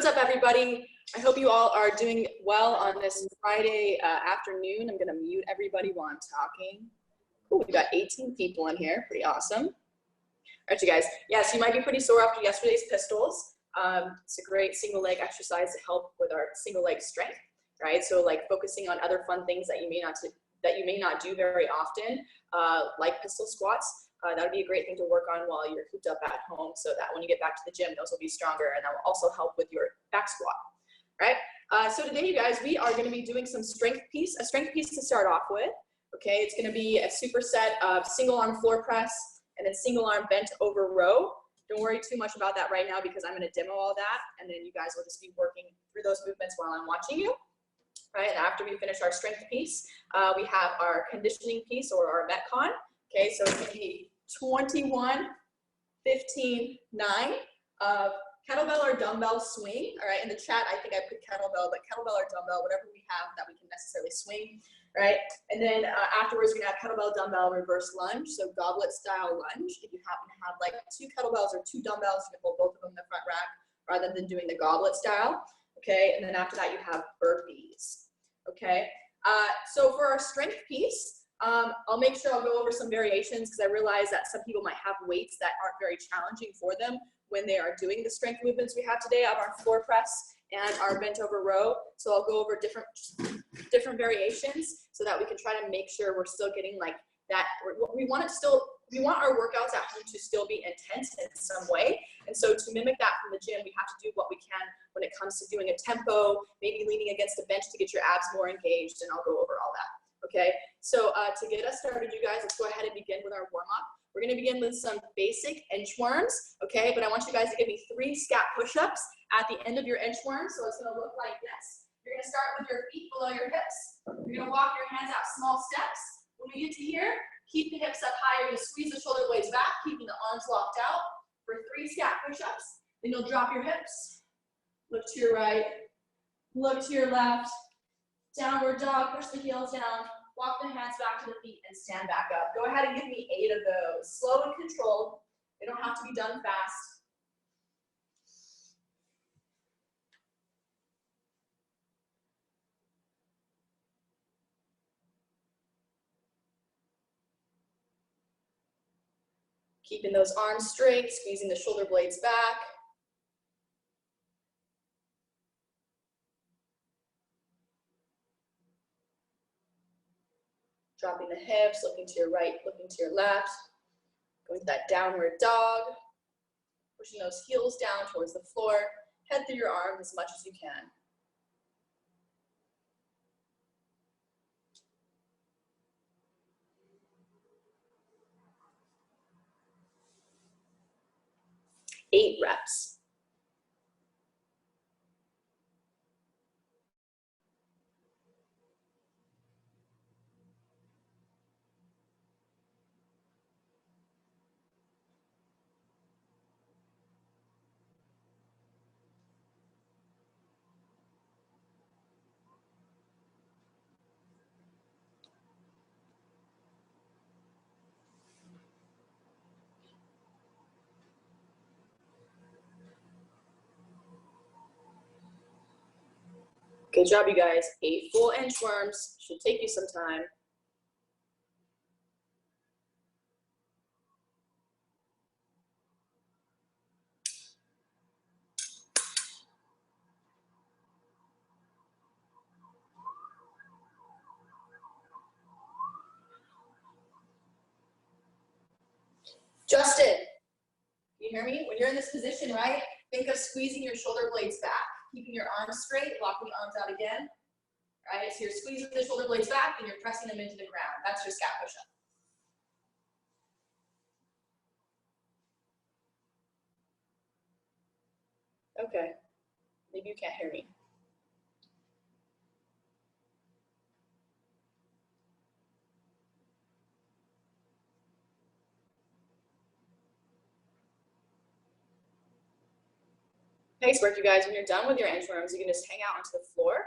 What's up, everybody? I hope you all are doing well on this Friday afternoon. I'm going to mute everybody while I'm talking. Cool, we got 18 people in here. Pretty awesome. All right, you guys. Yes, you might be pretty sore after yesterday's pistols. It's a great single leg exercise to help with our single leg strength, right? So like focusing on other fun things that you may not do very often, like pistol squats. That would be a great thing to work on while you're cooped up at home, so that when you get back to the gym, those will be stronger, and that will also help with your back squat, right? So today, you guys, we are going to be doing a strength piece to start off with. Okay, it's going to be a superset of single arm floor press and then single arm bent over row. Don't worry too much about that right now because I'm going to demo all that, and then you guys will just be working through those movements while I'm watching you. Right, and after we finish our strength piece, we have our conditioning piece or our Metcon. Okay, so it's going to be 21, 15, 9 of kettlebell or dumbbell swing. All right, in the chat, I think I put kettlebell, but kettlebell or dumbbell, whatever we have that we can necessarily swing, right? And then afterwards, we're gonna have kettlebell, dumbbell, reverse lunge, so goblet style lunge. If you happen to have like 2 kettlebells or 2 dumbbells, you can hold both of them in the front rack rather than doing the goblet style, okay? And then after that, you have burpees, okay? So for our strength piece, I'll make sure I'll go over some variations because I realize that some people might have weights that aren't very challenging for them when they are doing the strength movements we have today of our floor press and our bent over row. So I'll go over different variations so that we can try to make sure we're still getting like that. We want our workouts at home to still be intense in some way. And so to mimic that from the gym, we have to do what we can when it comes to doing a tempo, maybe leaning against a bench to get your abs more engaged, and I'll go over all that. Okay, so to get us started, you guys, let's go ahead and begin with our warm-up. We're going to begin with some basic inchworms, okay? But I want you guys to give me 3 scat push-ups at the end of your inchworm, so it's going to look like this. You're going to start with your feet below your hips. You're going to walk your hands out small steps. When we get to here, keep the hips up high. You're going to squeeze the shoulder blades back, keeping the arms locked out for 3 scat push-ups. Then you'll drop your hips. Look to your right. Look to your left. Downward dog, push the heels down, walk the hands back to the feet and stand back up. Go ahead and give me 8 of those. Slow and controlled. They don't have to be done fast. Keeping those arms straight, squeezing the shoulder blades back. Dropping the hips, looking to your right, looking to your left. Going to that downward dog. Pushing those heels down towards the floor. Head through your arms as much as you can. Eight reps. Good job, you guys. 8 full inchworms. Should take you some time. Justin, you hear me? When you're in this position, right? Think of squeezing your shoulder blades back, keeping your arms straight, locking the arms out again. Right? So you're squeezing the shoulder blades back and you're pressing them into the ground. That's your scat push-up. Okay, maybe you can't hear me. Nice work, you guys. When you're done with your inchworms, you can just hang out onto the floor.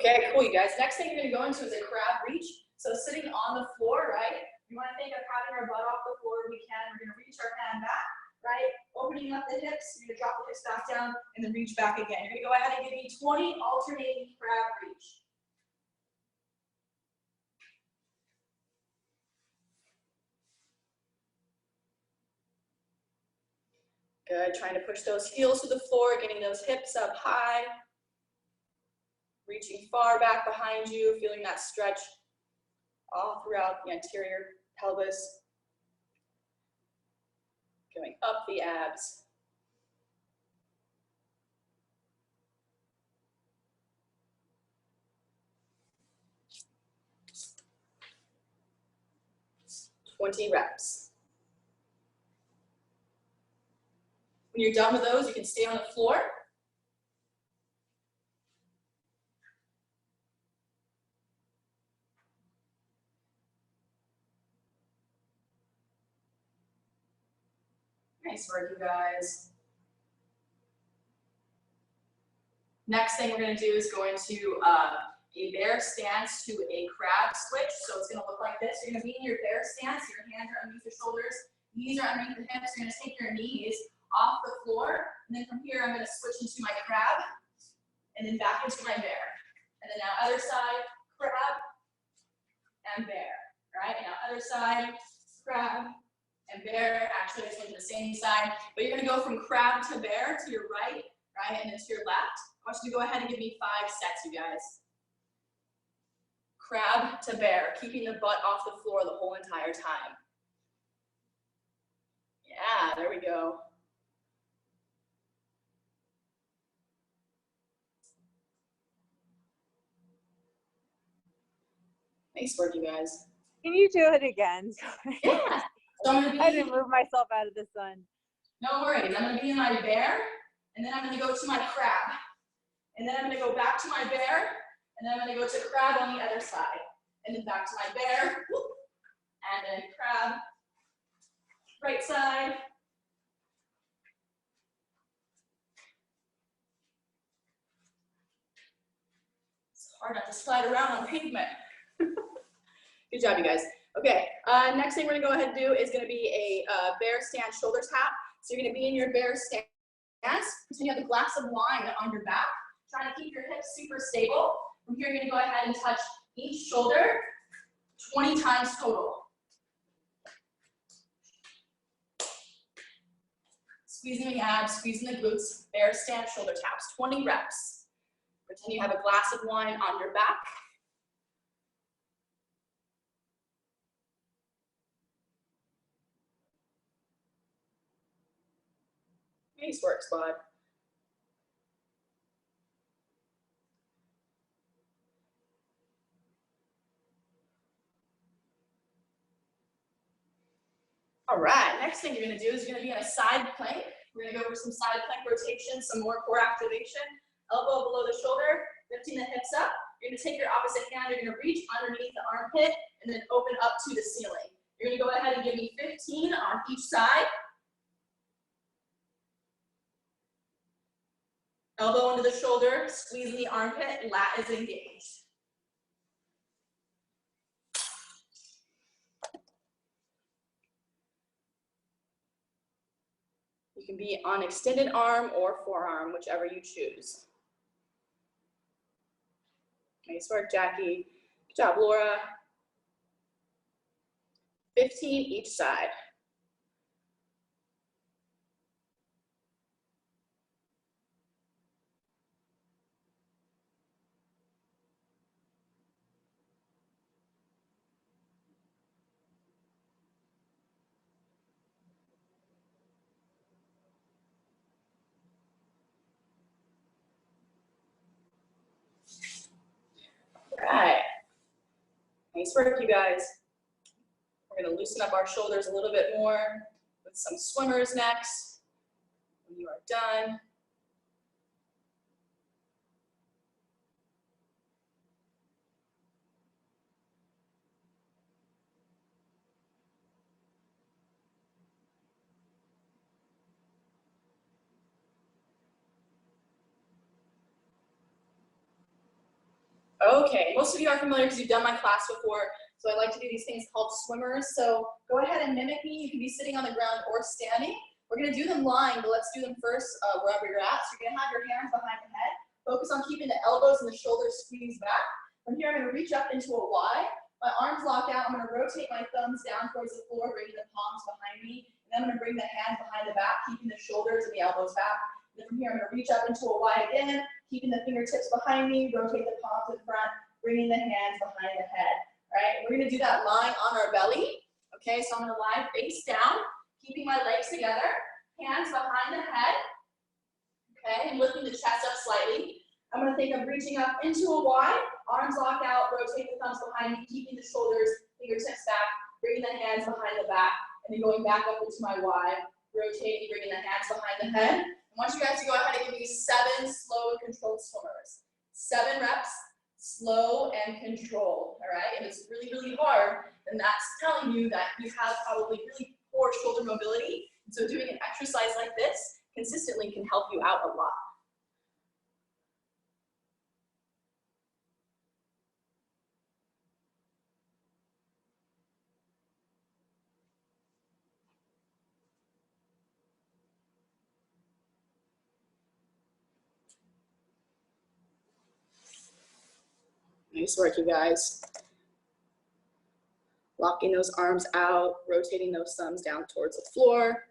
Okay, cool, you guys. Next thing you're gonna go into is a crab reach. So sitting on the floor, right? You wanna think of having our butt off the floor if we can. We're gonna reach our hand back, right? Opening up the hips, you're gonna drop the hips back down and then reach back again. You're gonna go ahead and give me 20 alternating crab reach. Good, trying to push those heels to the floor, getting those hips up high. Reaching far back behind you, feeling that stretch all throughout the anterior pelvis. Going up the abs. "20 reps. When you're done with those, you can stay on the floor. Nice work, you guys. Next thing we're gonna do is go into a bear stance to a crab switch. So it's gonna look like this. You're gonna be in your bear stance, your hands are underneath your shoulders, knees are underneath the hips. You're gonna take your knees off the floor, and then from here I'm gonna switch into my crab, and then back into my bear. And then now other side, crab, and bear, right? And now other side, crab, and bear. Actually, this one's the same side, but you're gonna go from crab to bear to your right, and then to your left. I want you to go ahead and give me 5 sets, you guys. Crab to bear, keeping the butt off the floor the whole entire time. Yeah, there we go. Nice work, you guys. Can you do it again? Yeah. So I didn't move myself out of the sun. No worries. I'm going to be in my bear, and then I'm going to go to my crab. And then I'm going to go back to my bear, and then I'm going to go to crab on the other side. And then back to my bear, and then crab, right side. It's hard not to slide around on pavement. Good job, you guys. Okay, next thing we're gonna go ahead and do is gonna be a bear stand shoulder tap. So you're gonna be in your bear stance. So you have a glass of wine on your back, trying to keep your hips super stable. From here, you're gonna go ahead and touch each shoulder 20 times total. Squeezing the abs, squeezing the glutes, bear stand shoulder taps, 20 reps. Pretend you have a glass of wine on your back. Nice work, squad. All right, next thing you're gonna do is you're gonna be in a side plank. We're gonna go over some side plank rotation, some more core activation. Elbow below the shoulder, lifting the hips up. You're gonna take your opposite hand, you're gonna reach underneath the armpit and then open up to the ceiling. You're gonna go ahead and give me 15 on each side. Elbow under the shoulder, squeezing the armpit, lat is engaged. You can be on extended arm or forearm, whichever you choose. Nice work, Jackie. Good job, Laura. 15 each side. All right. Nice work, you guys. We're gonna loosen up our shoulders a little bit more with some swimmers next. When you are done. Okay, most of you are familiar because you've done my class before. So I like to do these things called swimmers. So go ahead and mimic me. You can be sitting on the ground or standing. We're gonna do them lying, but let's do them first wherever you're at. So you're gonna have your hands behind the head. Focus on keeping the elbows and the shoulders squeezed back. From here, I'm gonna reach up into a Y. My arms lock out. I'm gonna rotate my thumbs down towards the floor, bringing the palms behind me. And then I'm gonna bring the hands behind the back, keeping the shoulders and the elbows back. And then from here, I'm gonna reach up into a Y again, keeping the fingertips behind me, rotate the palms in front, bringing the hands behind the head. All right, we're gonna do that lying on our belly. Okay, so I'm gonna lie face down, keeping my legs together, hands behind the head. Okay, and lifting the chest up slightly. I'm gonna think of reaching up into a Y, arms lock out, rotate the thumbs behind me, keeping the shoulders, fingertips back, bringing the hands behind the back, and then going back up into my Y, rotating, bringing the hands behind the head. I want you guys to go ahead and give me 7 slow and controlled swimmers. 7 reps, slow and controlled, all right? If it's really, really hard, then that's telling you that you have probably really poor shoulder mobility. And so doing an exercise like this consistently can help you out a lot. Nice work, you guys. Locking those arms out, rotating those thumbs down towards the floor.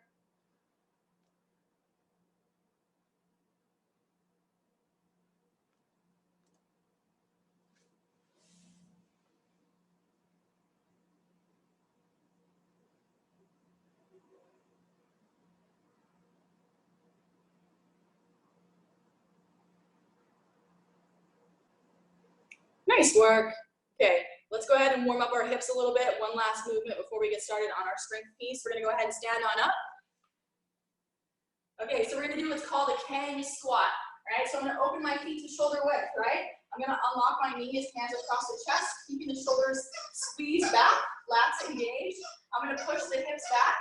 Nice work. Okay, let's go ahead and warm up our hips a little bit. One last movement before we get started on our strength piece. We're gonna go ahead and stand on up. Okay, so we're gonna do what's called a K squat. All right, so I'm gonna open my feet to shoulder width, right? I'm gonna unlock my knees, hands across the chest, keeping the shoulders squeezed back, lats engaged. I'm gonna push the hips back.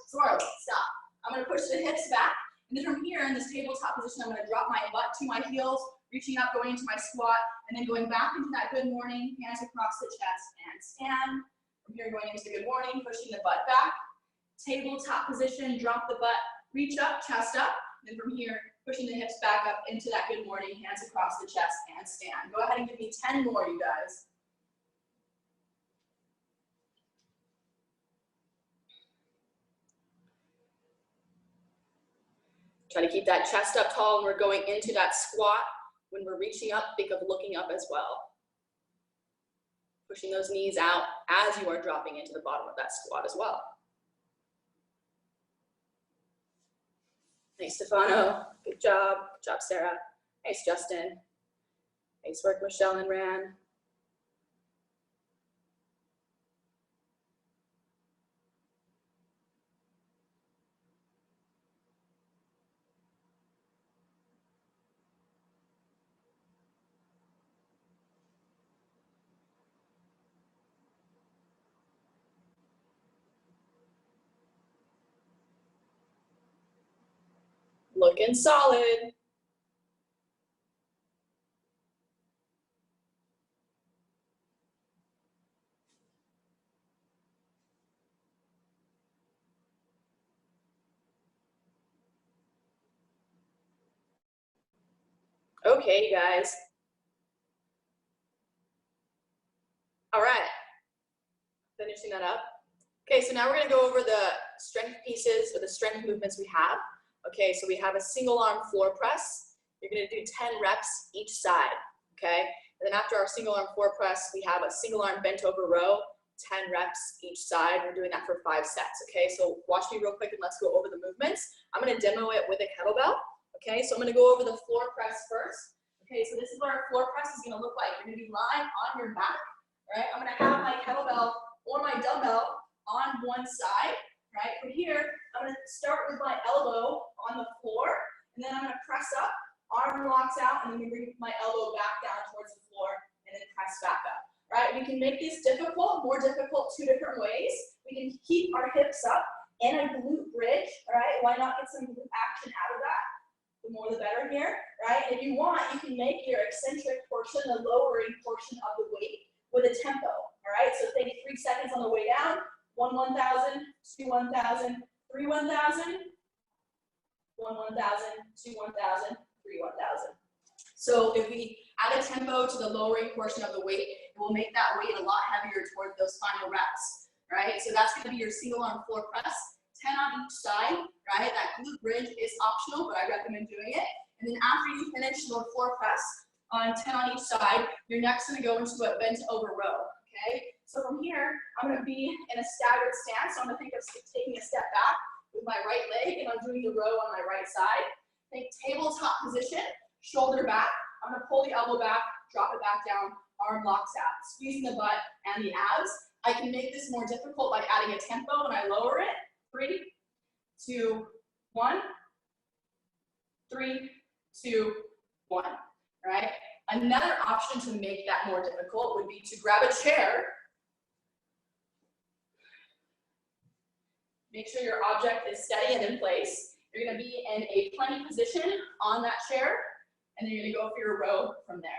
Sorry, stop. I'm gonna push the hips back. And then from here in this tabletop position, I'm gonna drop my butt to my heels, reaching up, going into my squat, and then going back into that good morning, hands across the chest and stand. From here, going into good morning, pushing the butt back. Tabletop position, drop the butt, reach up, chest up. And from here, pushing the hips back up into that good morning, hands across the chest and stand. Go ahead and give me 10 more, you guys. Try to keep that chest up tall when we're going into that squat. When we're reaching up, think of looking up as well. Pushing those knees out as you are dropping into the bottom of that squat as well. Nice, Stefano. Good job. Good job, Sarah. Nice, Justin. Nice work, Michelle and Ran. Looking solid. Okay, you guys. All right. Finishing that up. Okay, so now we're gonna go over the strength pieces or the strength movements we have. Okay, so we have a single arm floor press. You're gonna do 10 reps each side, okay? And then after our single arm floor press, we have a single arm bent over row, 10 reps each side. We're doing that for 5 sets, okay? So watch me real quick and let's go over the movements. I'm gonna demo it with a kettlebell, okay? So I'm gonna go over the floor press first. Okay, so this is what our floor press is gonna look like. You're gonna be lying on your back, right? I'm gonna have my kettlebell or my dumbbell on one side, right? From here, I'm gonna start with my elbow on the floor, and then I'm gonna press up, arm locks out, and then bring my elbow back down towards the floor, and then press back up, right? We can make this difficult, more difficult, 2 different ways. We can keep our hips up and a glute bridge, all right? Why not get some glute action out of that? The The more the better here, right? And if you want, you can make your eccentric portion the lowering portion of the weight with a tempo, all right? So think 3 seconds on the way down, 1 1,000, 2 1,000, 3 1,000, 1 1,000, 2 1,000, 3 1,000. So if we add a tempo to the lowering portion of the weight, it will make that weight a lot heavier toward those final reps, right? So that's gonna be your single arm floor press, 10 on each side, right? That glute bridge is optional, but I recommend doing it. And then after you finish your floor press on 10 on each side, you're next gonna go into a bent over row, okay? So from here, I'm gonna be in a staggered stance. So I'm gonna think of taking a step back with my right leg, and I'm doing the row on my right side. Think tabletop position, shoulder back. I'm gonna pull the elbow back, drop it back down, arm locks out, squeezing the butt and the abs. I can make this more difficult by adding a tempo when I lower it. 3, 2, 1. 3, 2, 1. Right? Another option to make that more difficult would be to grab a chair. Make sure your object is steady and in place. You're gonna be in a plank position on that chair, and then you're gonna go for your row from there.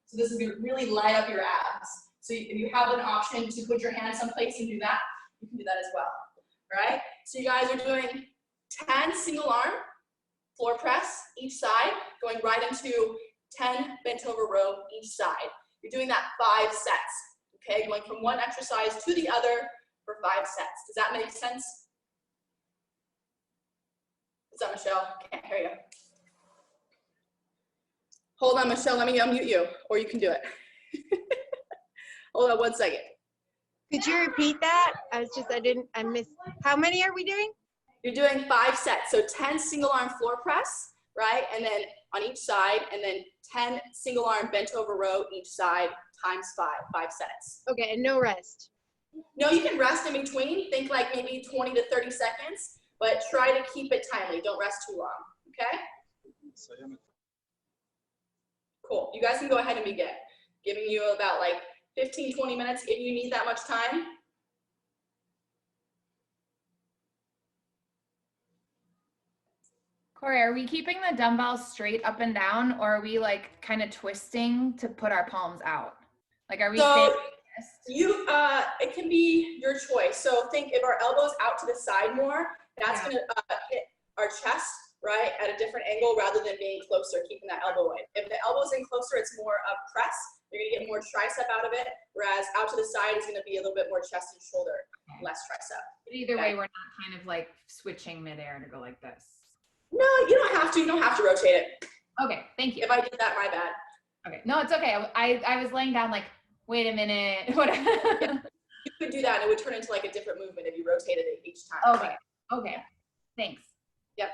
So this is gonna really light up your abs. So if you have an option to put your hand someplace and do that, you can do that as well, right? So you guys are doing 10 single arm floor press each side, going right into 10 bent over row each side. You're doing that 5 sets, okay? Going from one exercise to the other for 5 sets. Does that make sense? What's up, Michelle? Can't hear you. Hold on, Michelle, let me unmute you, or you can do it. Hold on 1 second. Could you repeat that? I missed. How many are we doing? You're doing 5 sets, so 10 single arm floor press, right? And then on each side, and then 10 single arm bent over row each side times 5 sets. Okay, and no rest. No, you can rest in between. Think like maybe 20 to 30 seconds, but try to keep it timely. Don't rest too long, okay? Cool, you guys can go ahead and begin. Giving you about like 15, 20 minutes if you need that much time. Corey, are we keeping the dumbbells straight up and down, or are we like kind of twisting to put our palms out? Like, are we So it can be your choice. So think if our elbows out to the side more, that's gonna hit our chest, right, at a different angle rather than being closer, keeping that elbow in. If the elbow's in closer, it's more of press. You're gonna get more tricep out of it, whereas out to the side is gonna be a little bit more chest and shoulder, less tricep. But either way, we're not kind of like switching midair to go like this. No, you don't have to. You don't have to rotate it. Okay, thank you. If I did that, my bad. Okay, no, it's okay. I was laying down like, wait a minute. What? You could do that, and it would turn into like a different movement if you rotated it each time. Okay. Okay. Thanks. Yep.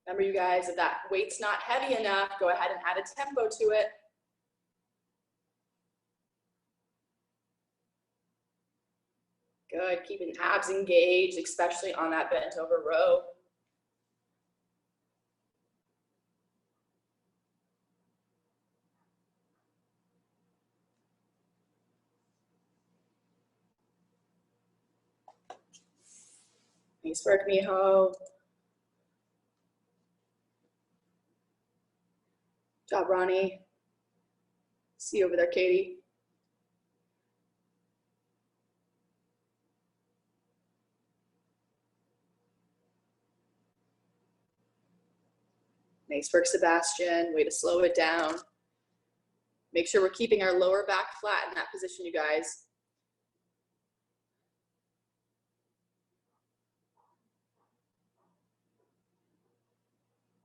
Remember, you guys, if that weight's not heavy enough, go ahead and add a tempo to it. Good, keeping abs engaged, especially on that bent over row. Nice work, Miho. Good job, Ronnie. See you over there, Katie. Nice work, Sebastian. Way to slow it down. Make sure we're keeping our lower back flat in that position, you guys.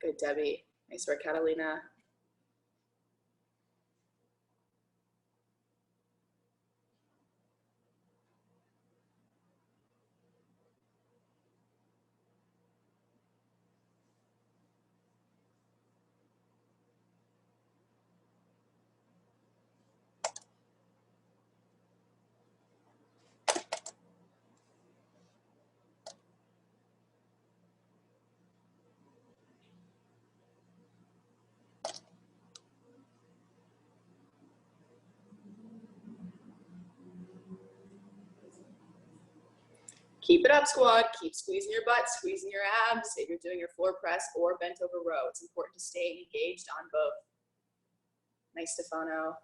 Good, Debbie. Nice work, Catalina. Keep it up, squad. Keep squeezing your butt, squeezing your abs. If you're doing your floor press or bent over row, it's important to stay engaged on both. Nice, Stefano.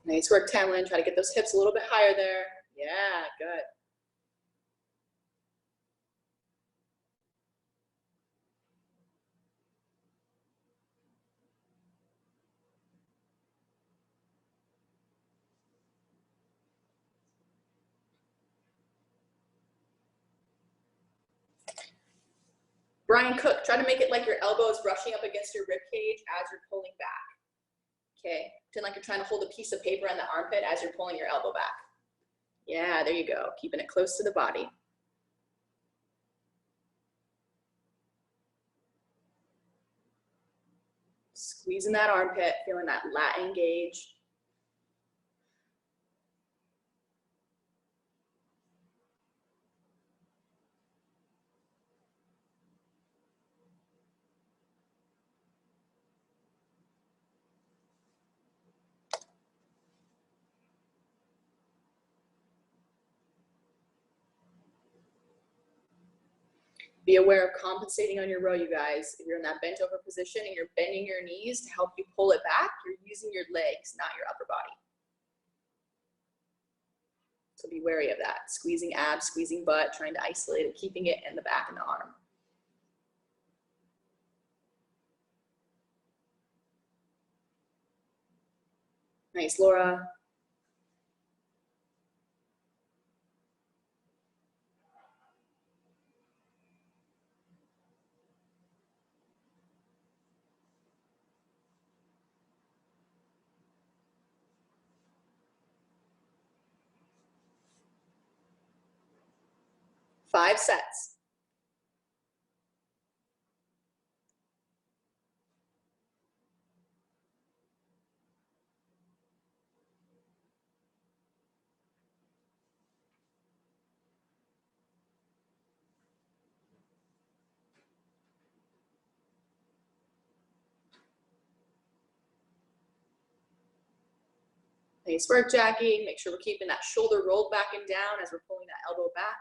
Nice work, Tamlin. Try to get those hips a little bit higher there. Yeah, good. Brian Cook, try to make it like your elbow is brushing up against your rib cage as you're pulling back. Okay, pretend like you're trying to hold a piece of paper in the armpit as you're pulling your elbow back. Yeah, there you go. Keeping it close to the body. Squeezing that armpit, feeling that lat engage. Be aware of compensating on your row, you guys. If you're in that bent over position and you're bending your knees to help you pull it back, you're using your legs, not your upper body. So be wary of that. Squeezing abs, squeezing butt, trying to isolate it, keeping it in the back and the arm. Nice, Laura. Five sets. Nice work, Jackie. Make sure we're keeping that shoulder rolled back and down as we're pulling that elbow back.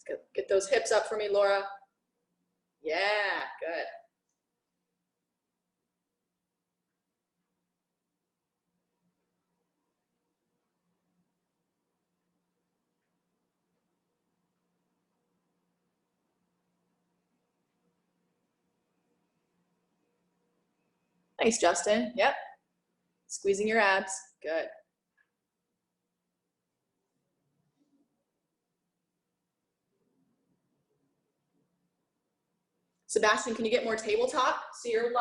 Let's get those hips up for me, Laura. Yeah, good. Nice, Justin. Yep. Squeezing your abs. Good. Sebastian, can you get more tabletop? So you're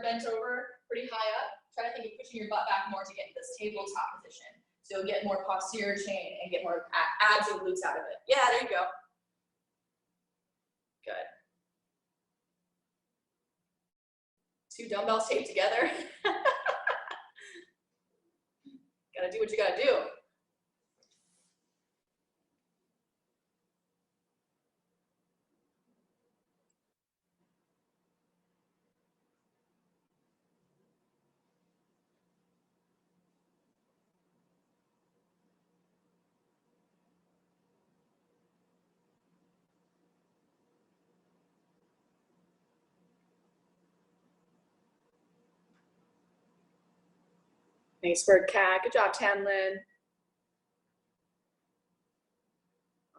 bent over pretty high up. Try to think of pushing your butt back more to get into this tabletop position. So you'll get more posterior chain and get more abs and glutes out of it. Yeah, there you go. Good. 2 dumbbells taped together. Gotta do what you gotta do. Nice work, Kat. Good job, Tamlin.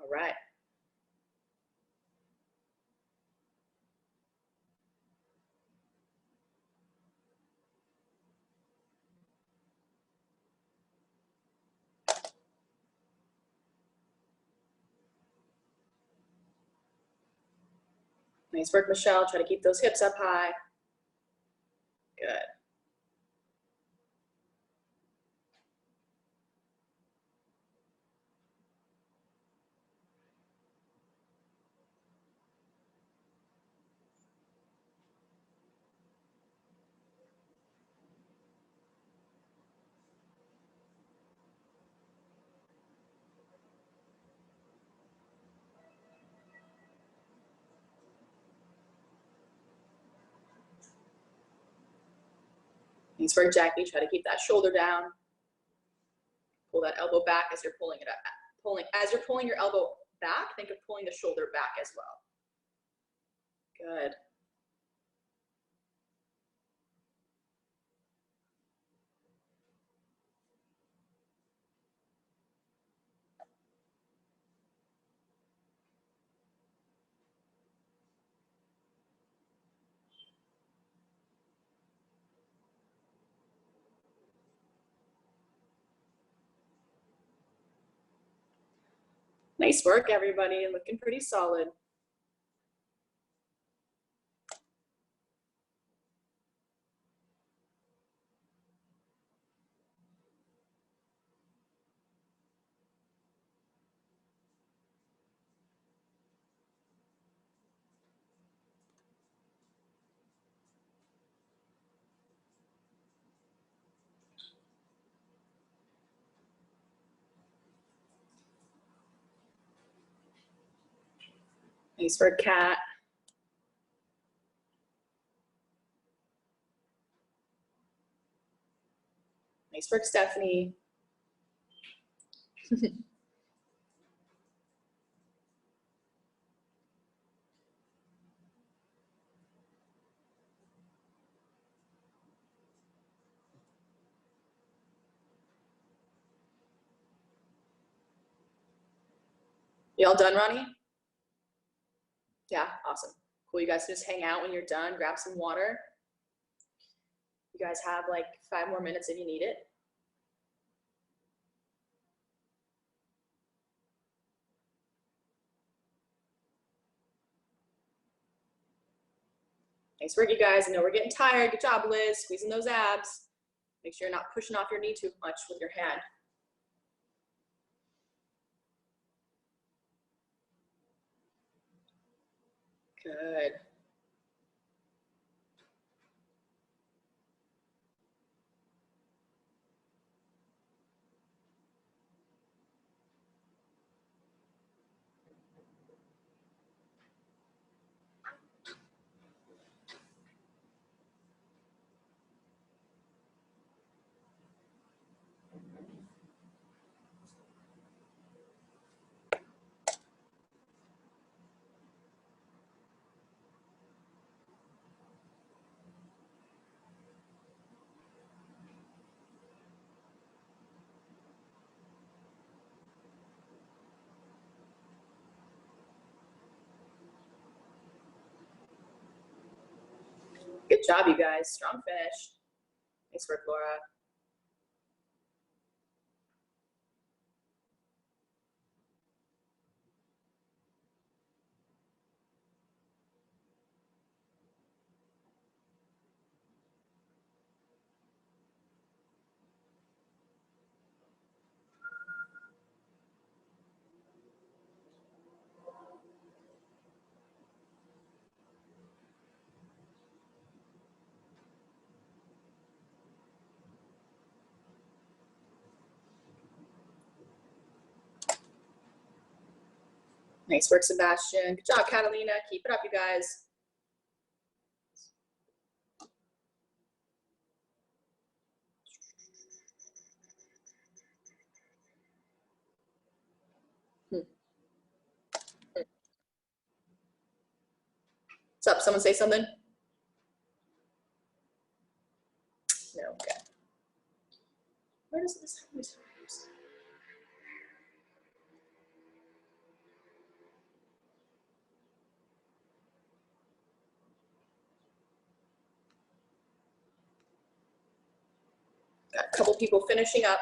All right. Nice work, Michelle. Try to keep those hips up high. Good. Nice work, Jackie. Try to keep that shoulder down. Pull that elbow back as you're pulling it up. As you're pulling your elbow back, think of pulling the shoulder back as well. Good. Nice work, everybody. Looking pretty solid. Nice work, Kat. Nice work, Stephanie. You all done, Ronnie? Yeah, awesome. Cool, you guys just hang out when you're done, grab some water. You guys have like 5 more minutes if you need it. Nice work, you guys. I know we're getting tired. Good job, Liz. Squeezing those abs. Make sure you're not pushing off your knee too much with your hand. Good. Good job, you guys. Strong finish. Nice work, Laura. Nice work, Sebastian. Good job, Catalina. Keep it up, you guys. What's up? Someone say something? No, okay. Where does this? Got a couple people finishing up.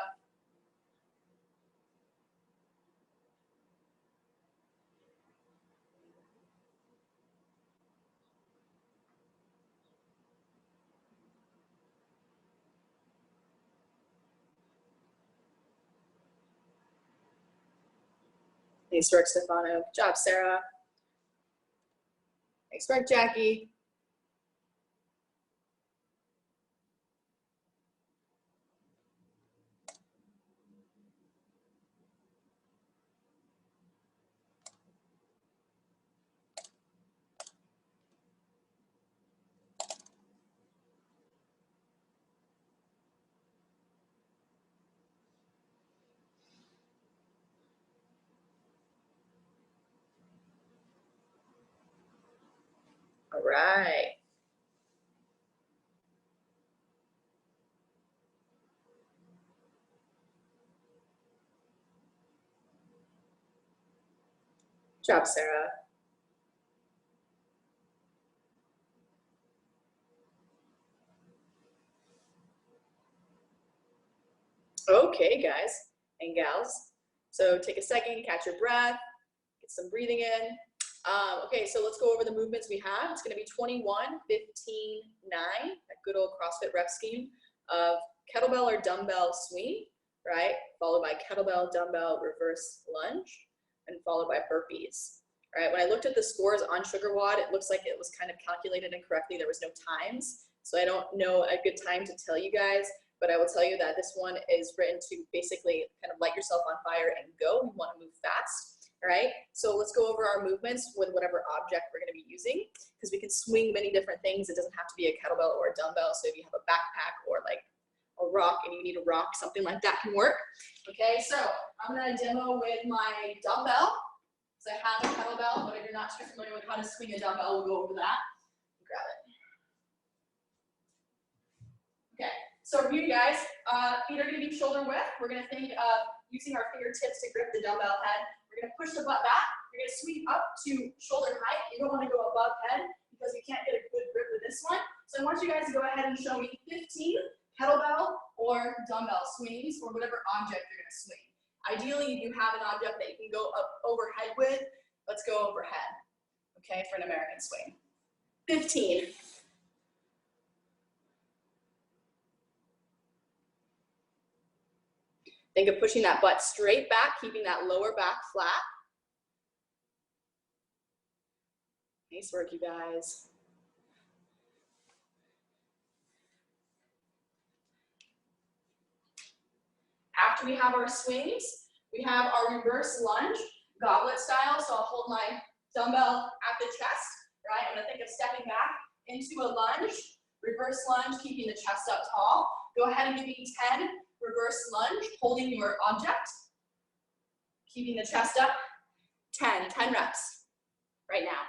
Nice work, Stefano. Good job, Sarah. Nice work, Jackie. All right. Good job, Sarah. Okay, guys and gals. So take a second, catch your breath, get some breathing in. Okay, so let's go over the movements we have. It's gonna be 21, 15, 9, that good old CrossFit rep scheme of kettlebell or dumbbell swing, right? Followed by kettlebell, dumbbell, reverse lunge, and followed by burpees. All right, when I looked at the scores on SugarWOD, it looks like it was kind of calculated incorrectly. There was no times, so I don't know a good time to tell you guys, but I will tell you that this one is written to basically kind of light yourself on fire and go. We want to move fast, all right? So let's go over our movements with whatever object we're going to be using, because we can swing many different things. It doesn't have to be a kettlebell or a dumbbell. So if you have a backpack or like a rock and you need a rock, something like that can work. Okay, so I'm going to demo with my dumbbell. So I have a kettlebell, but if you're not too familiar with how to swing a dumbbell, we'll go over that. Grab it. Okay, so review, guys. Feet are going to be shoulder width. We're going to think of using our fingertips to grip the dumbbell head. We're going to push the butt back. You're going to sweep up to shoulder height. You don't want to go above head because you can't get a good grip with this one. So I want you guys to go ahead and show me 15 kettlebell or dumbbell swings or whatever object you're going to swing. Ideally, if you have an object that you can go up overhead with, let's go overhead, okay, for an American swing. 15. Think of pushing that butt straight back, keeping that lower back flat. Nice work, you guys. After we have our swings, we have our reverse lunge, goblet style. So I'll hold my dumbbell at the chest, right? I'm gonna think of stepping back into a lunge, reverse lunge, keeping the chest up tall. Go ahead and give me 10 reverse lunge, holding your object, keeping the chest up. 10 reps right now.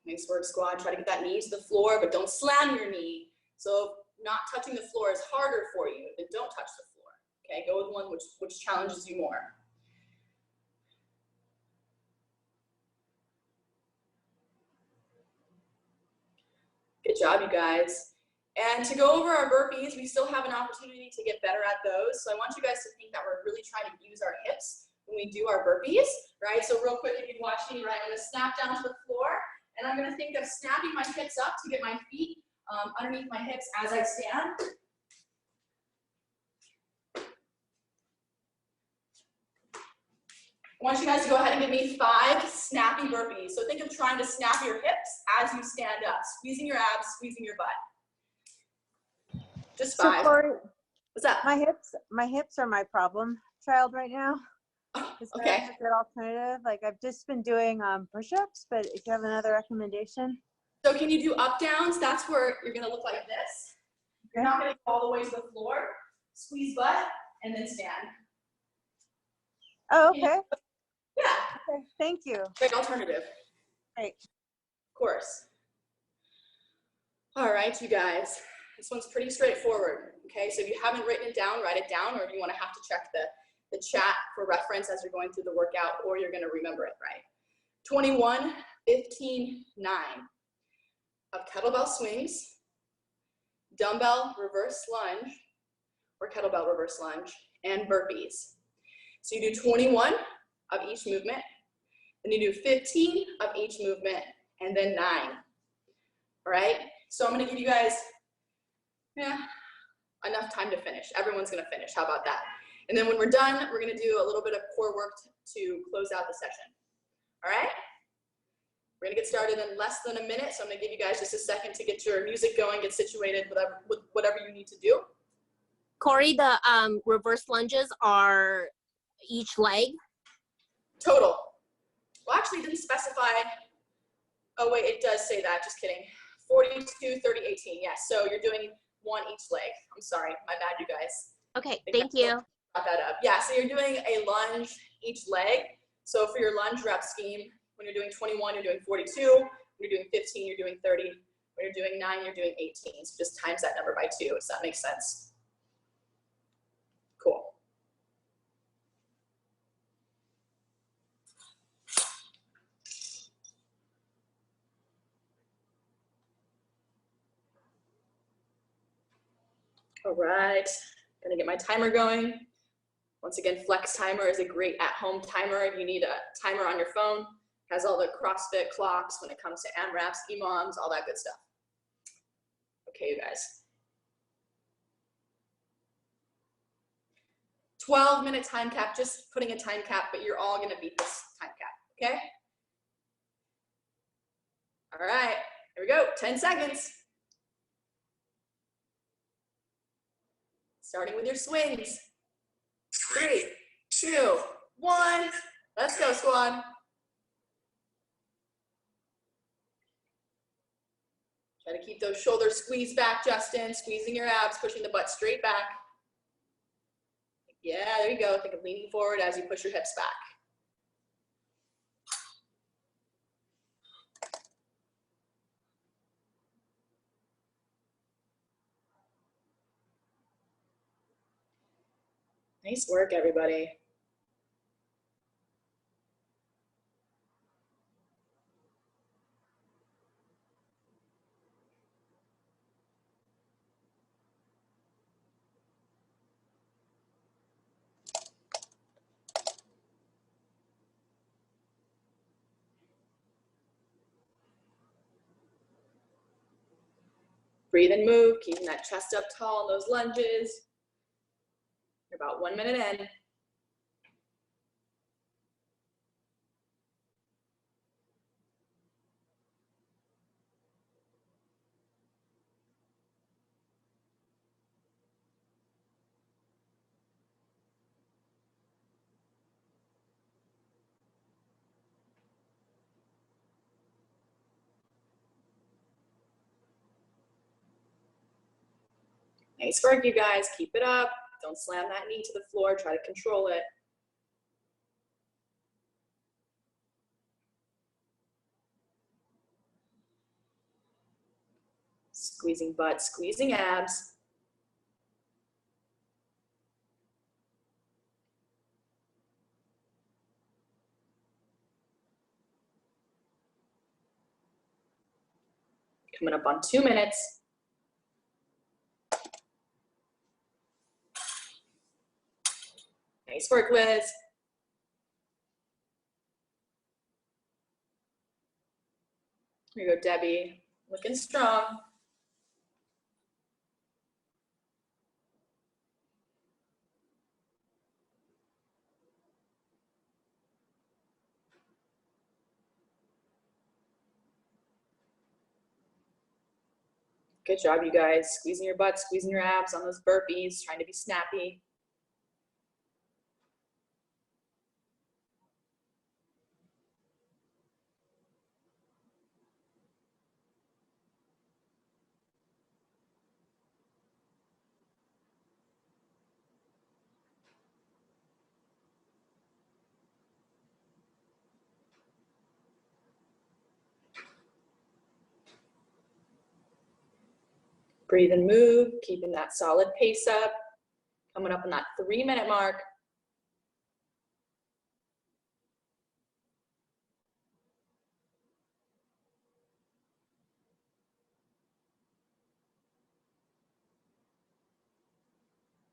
Nice work, squad. Try to get that knee to the floor, but don't slam your knee. So not touching the floor is harder for you, then don't touch the floor. Okay, go with one which challenges you more. Good job, you guys. And to go over our burpees, we still have an opportunity to get better at those. So I want you guys to think that we're really trying to use our hips when we do our burpees, right? So real quick, if you watch me, right, I'm gonna snap down to the floor, and I'm gonna think of snapping my hips up to get my feet underneath my hips as I stand. I want you guys to go ahead and give me 5 snappy burpees. So think of trying to snap your hips as you stand up, squeezing your abs, squeezing your butt. Just 5. So Corey, what's up? My hips are my problem child right now. Is there Okay. a good alternative? Like I've just been doing push-ups, but if you have another recommendation. So can you do up downs? That's where you're gonna look like this. You're not gonna go all the way to the floor. Squeeze butt and then stand. Oh, okay. Yeah. Okay. Thank you. Great alternative. Great. Of course. All right, you guys. This one's pretty straightforward. Okay, so if you haven't written it down, write it down, or if you want to have to check the chat for reference as you're going through the workout, or you're going to remember it, right? 21, 15, 9 of kettlebell swings, dumbbell reverse lunge, or kettlebell reverse lunge, and burpees. So you do 21 of each movement, then you do 15 of each movement, and then 9. All right? So I'm going to give you guys Yeah, enough time to finish. Everyone's gonna finish. How about that? And then when we're done, we're gonna do a little bit of core work to close out the session. All right? We're gonna get started in less than a minute, so I'm gonna give you guys just a second to get your music going, get situated with whatever you need to do. Corey, the reverse lunges are each leg? Total. Well, actually, it didn't specify. Oh, wait, it does say that. Just kidding. 42, 30, 18. Yes, so you're doing one each leg. I'm sorry. My bad, you guys. Okay, thank you. Brought that up. Yeah, so you're doing a lunge each leg. So for your lunge rep scheme, when you're doing 21, you're doing 42. When you're doing 15, you're doing 30. When you're doing 9, you're doing 18. So just times that number by 2. Does that make sense? Cool. All right, gonna get my timer going. Once again, Flex Timer is a great at-home timer. If you need a timer on your phone, it has all the CrossFit clocks when it comes to AMRAPs, EMOMs, all that good stuff. Okay, you guys. 12-minute time cap, just putting a time cap, but you're all gonna beat this time cap, okay? All right, here we go, 10 seconds. Starting with your swings. 3, 2, 1. Let's go, squad. Try to keep those shoulders squeezed back, Justin. Squeezing your abs, pushing the butt straight back. Yeah, there you go. Think of leaning forward as you push your hips back. Nice work, everybody. Breathe and move, keeping that chest up tall in those lunges. You're about 1 minute in. Nice work, you guys. Keep it up. Don't slam that knee to the floor. Try to control it. Squeezing butt, squeezing abs. Coming up on 2 minutes. Nice work, Liz. Here you go, Debbie. Looking strong. Good job, you guys. Squeezing your butt, squeezing your abs on those burpees, trying to be snappy. Breathe and move, keeping that solid pace up. Coming up on that 3-minute mark.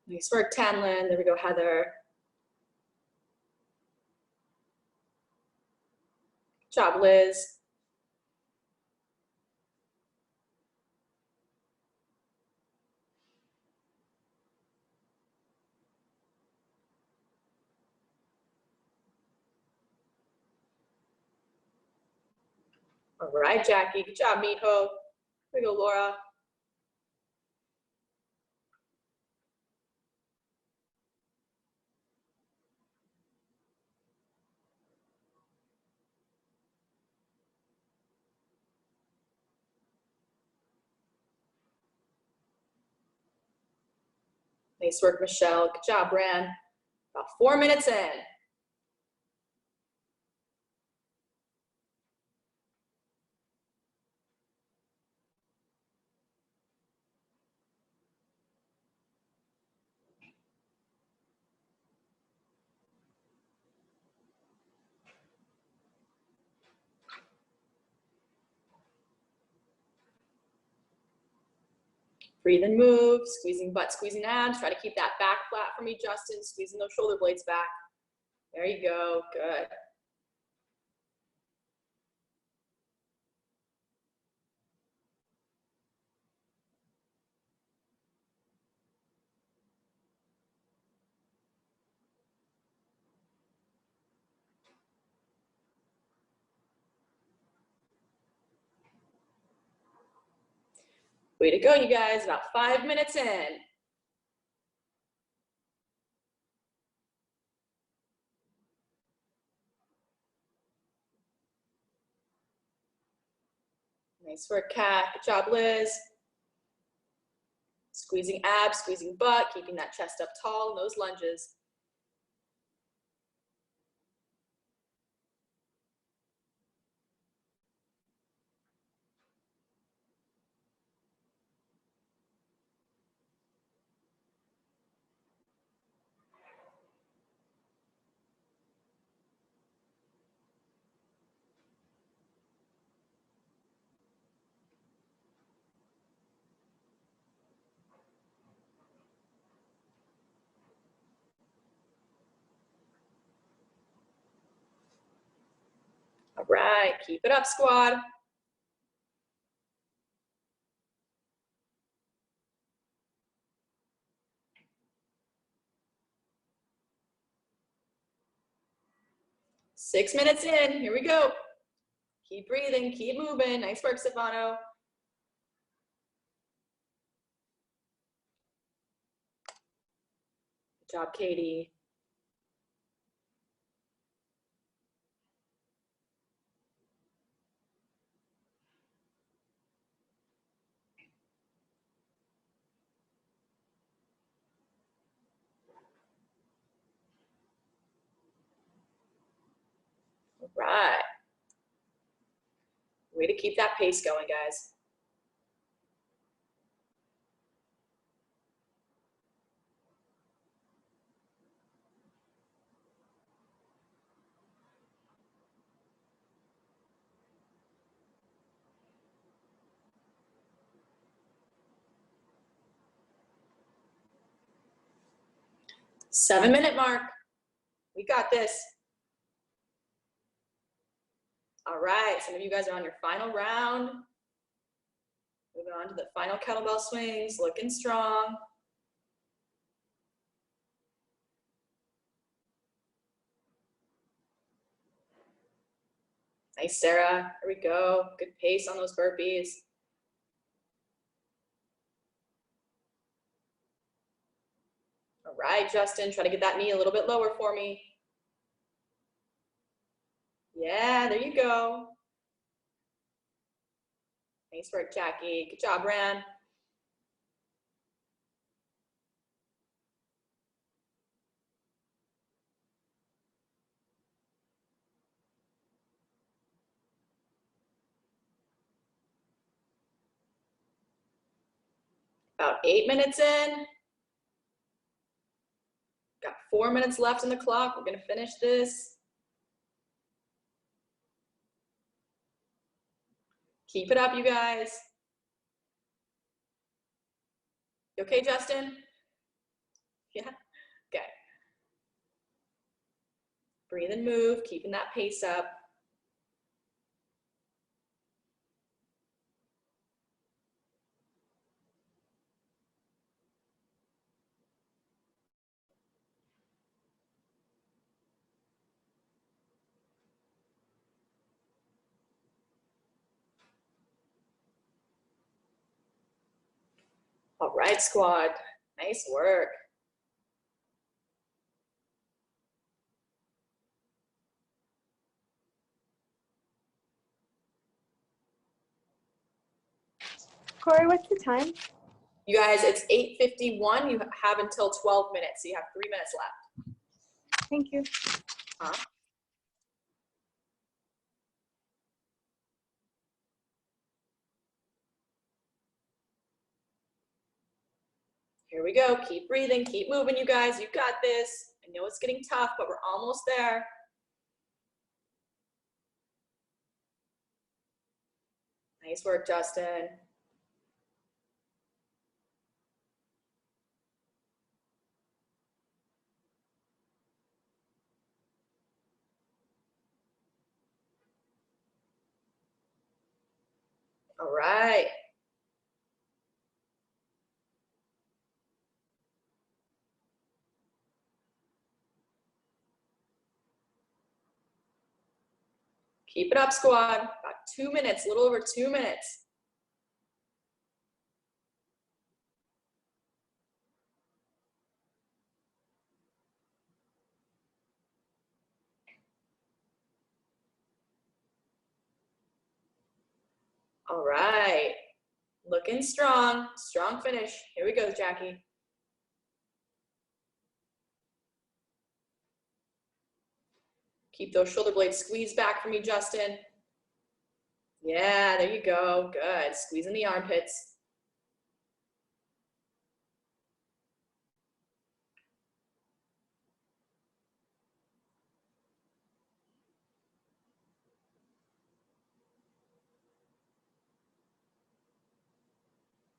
Nice work, Tanlin. There we go, Heather. Good job, Liz. All right, Jackie. Good job, Miho. Here we go, Laura. Nice work, Michelle. Good job, Bran. About 4 minutes in. Breathe and move, squeezing butt, squeezing abs. Try to keep that back flat for me, Justin. Squeezing those shoulder blades back. There you go, good. Way to go, you guys. About 5 minutes in. Nice work, Kat. Good job, Liz. Squeezing abs, squeezing butt, keeping that chest up tall in those lunges. All right, keep it up, squad. Six minutes in, here we go. Keep breathing, keep moving. Nice work, Stefano. Good job, Katie. All right. Way to keep that pace going, guys. Seven-minute mark. We got this. All right, some of you guys are on your final round. Moving on to the final kettlebell swings, looking strong. Nice, Sarah. Here we go. Good pace on those burpees. All right, Justin, try to get that knee a little bit lower for me. Yeah, there you go. Nice work, Jackie. Good job, Ran. About 8 minutes in. Got 4 minutes left on the clock. We're gonna finish this. Keep it up, you guys. You okay, Justin? Yeah, okay. Breathe and move, keeping that pace up. All right, squad. Nice work. Corey, what's the time? You guys, it's 8:51. You have until 12 minutes, so you have 3 minutes left. Thank you. Here we go. Keep breathing. Keep moving, you guys. You got this. I know it's getting tough, but we're almost there. Nice work, Justin. All right. Keep it up, squad. About 2 minutes, a little over 2 minutes. All right. Looking strong. Strong finish. Here we go, Jackie. Keep those shoulder blades squeezed back for me, Justin. Yeah, there you go. Good. Squeezing the armpits.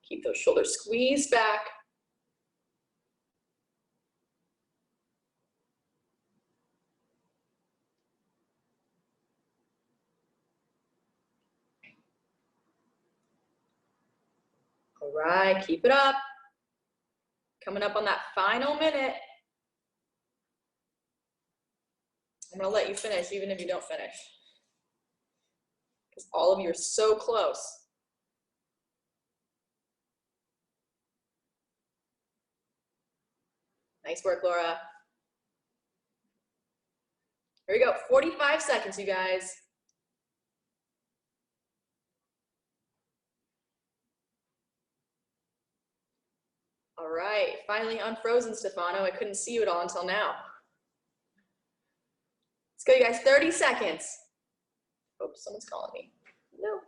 Keep those shoulders squeezed back. All right, keep it up. Coming up on that final minute. I'm gonna let you finish even if you don't finish. Because all of you are so close. Nice work, Laura. Here we go, 45 seconds, you guys. All right, finally unfrozen, Stefano. I couldn't see you at all until now. Let's go, you guys, 30 seconds. Oh, someone's calling me. No.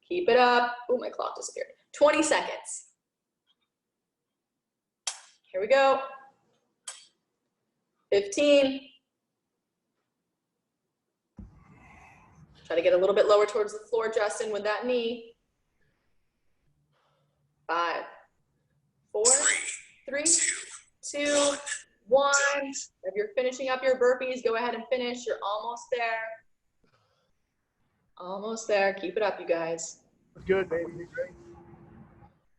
Keep it up. Oh, my clock disappeared. 20 seconds. Here we go. 15. Try to get a little bit lower towards the floor, Justin, with that knee. 5, 4, 3, 2, 1. If you're finishing up your burpees, go ahead and finish. You're almost there. Almost there. Keep it up, you guys. Good, baby. Great.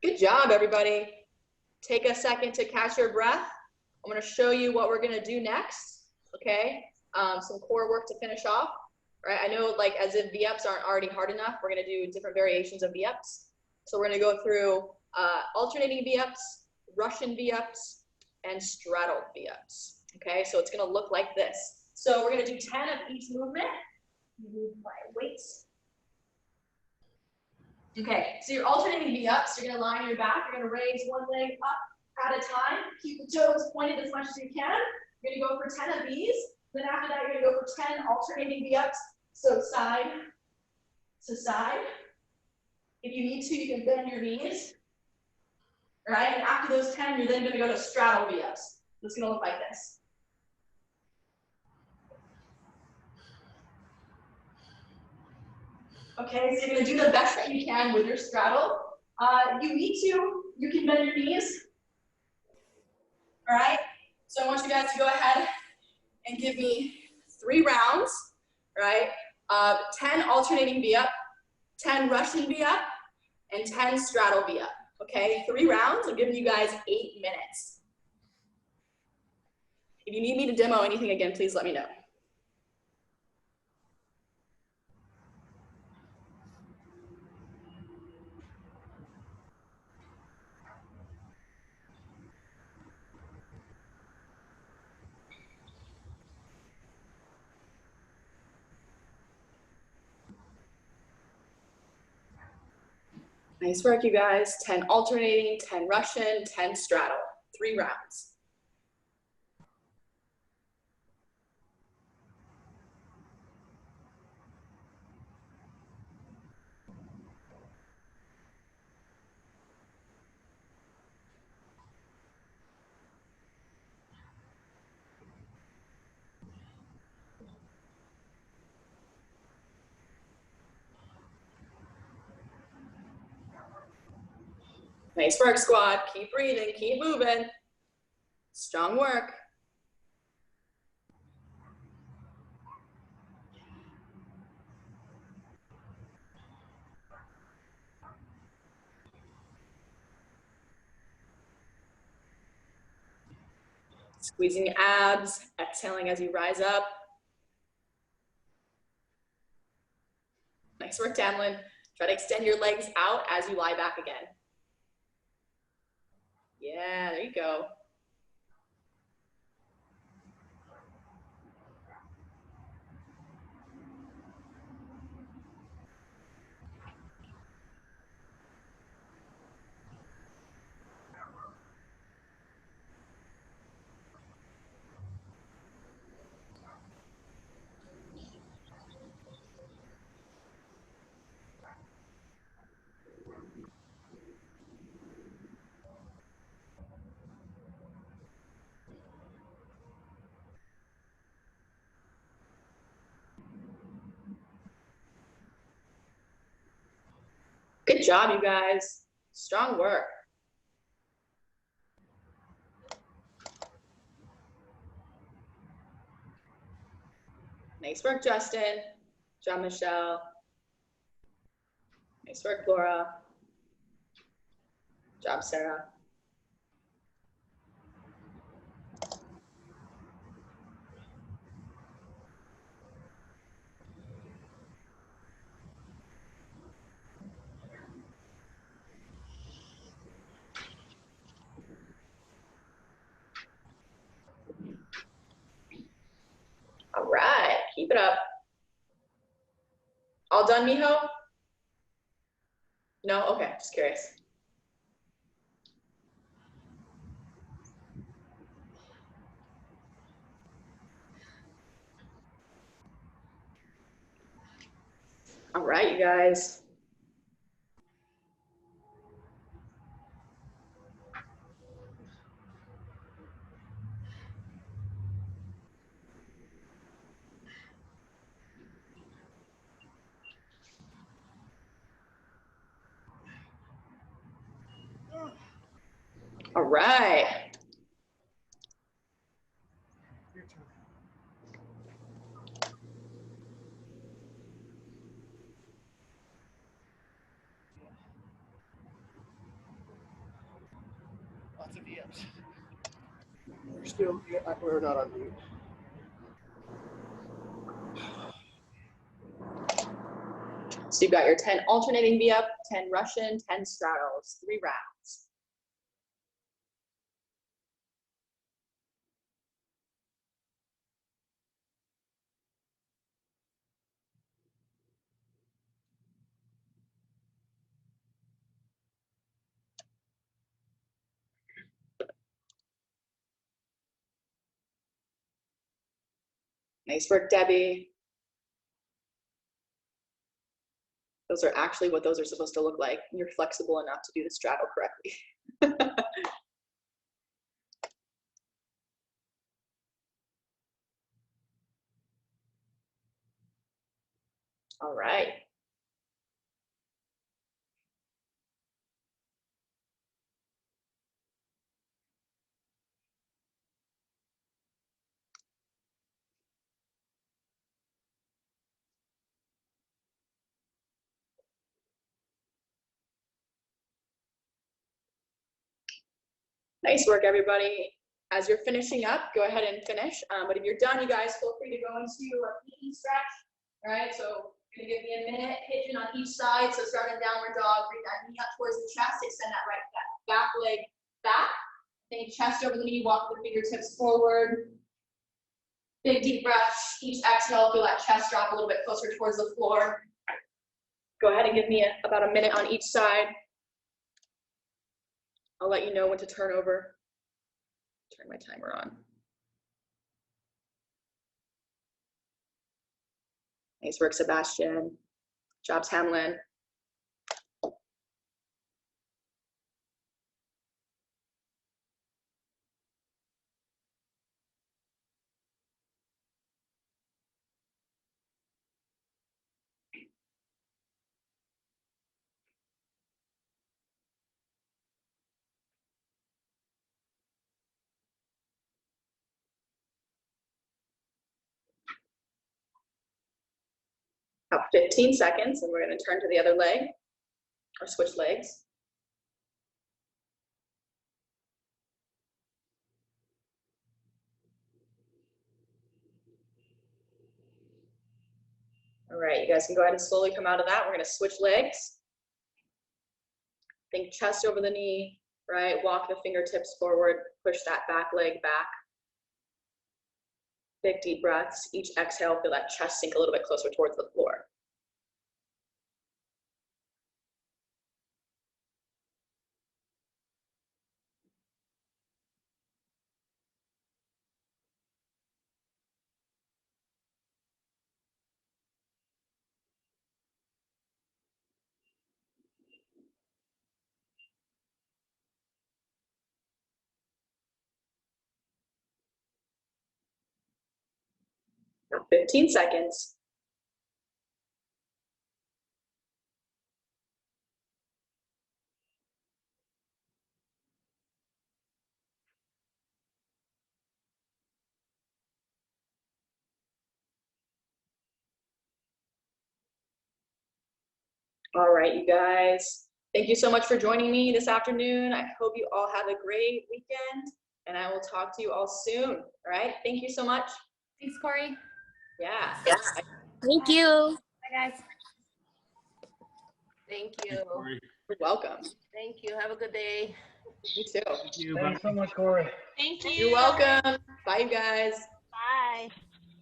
Good job, everybody. Take a second to catch your breath. I'm going to show you what we're going to do next, okay? Some core work to finish off, right? I know, like, as if V-ups aren't already hard enough, we're going to do different variations of V-ups. So we're going to go through alternating V-ups, Russian V-ups, and straddle V-ups, okay? So it's going to look like this. So we're going to do 10 of each movement. Move my weights. Okay, so you're alternating V-ups. You're going to lie on your back. You're going to raise one leg up at a time. Keep the toes pointed as much as you can. You're going to go for 10 of these. Then after that, you're going to go for 10 alternating V-ups. So side to side. If you need to, you can bend your knees. All right, and after those 10, you're then going to go to straddle V-ups. It's going to look like this. Okay, so you're going to do the best that you can with your straddle. You need to, you can bend your knees. All right, so I want you guys to go ahead and give me 3 rounds, right? 10 alternating V-up, 10 Russian V-up, and 10 straddle V-up. Okay, 3 rounds. I'm giving you guys 8 minutes. If you need me to demo anything again, please let me know. Nice work, you guys. 10 alternating, 10 Russian, 10 straddle. 3 rounds. Nice work, squad. Keep breathing, keep moving. Strong work. Squeezing your abs, exhaling as you rise up. Nice work, Tamlin. Try to extend your legs out as you lie back again. Yeah, there you go. Good job, you guys. Strong work. Nice work, Justin. Jean-Michel. Nice work, Laura. Good job, Sarah. All right, keep it up. All done, Miho? No? Okay, just curious. All right, you guys. All right. Lots of VMs. We're not on mute. So you've got your 10 alternating V-up, 10 Russian, 10 straddles, 3 rounds. Nice work, Debbie. Those are actually what those are supposed to look like. You're flexible enough to do the straddle correctly. All right. Nice work, everybody. As you're finishing up, go ahead and finish. But if you're done, you guys, feel free to go into a PE stretch. All right, so you're gonna give me a minute, pigeon on each side. So start in downward dog, bring that knee up towards the chest, extend that right back leg back. Then chest over the knee, walk the fingertips forward. Big deep breath. Each exhale, feel that chest drop a little bit closer towards the floor. Go ahead and give me about a minute on each side. I'll let you know when to turn over. Turn my timer on. Nice work, Sebastian. Jobs, Hamlin. About 15 seconds, and we're going to turn to the other leg or switch legs. All right, you guys can go ahead and slowly come out of that. We're going to switch legs. Think chest over the knee, right? Walk the fingertips forward, push that back leg back. Big deep breaths. Each exhale, feel that chest sink a little bit closer towards the floor. About 15 seconds. All right, you guys. Thank you so much for joining me this afternoon. I hope you all have a great weekend, and I will talk to you all soon. All right, thank you so much. Thanks, Corey. Yeah. Thank you. Bye, guys. Thank you. You're welcome. Thank you. Have a good day. You too. Thank you. Thanks so much, Corey. Thank you. You're welcome. Bye, you guys. Bye.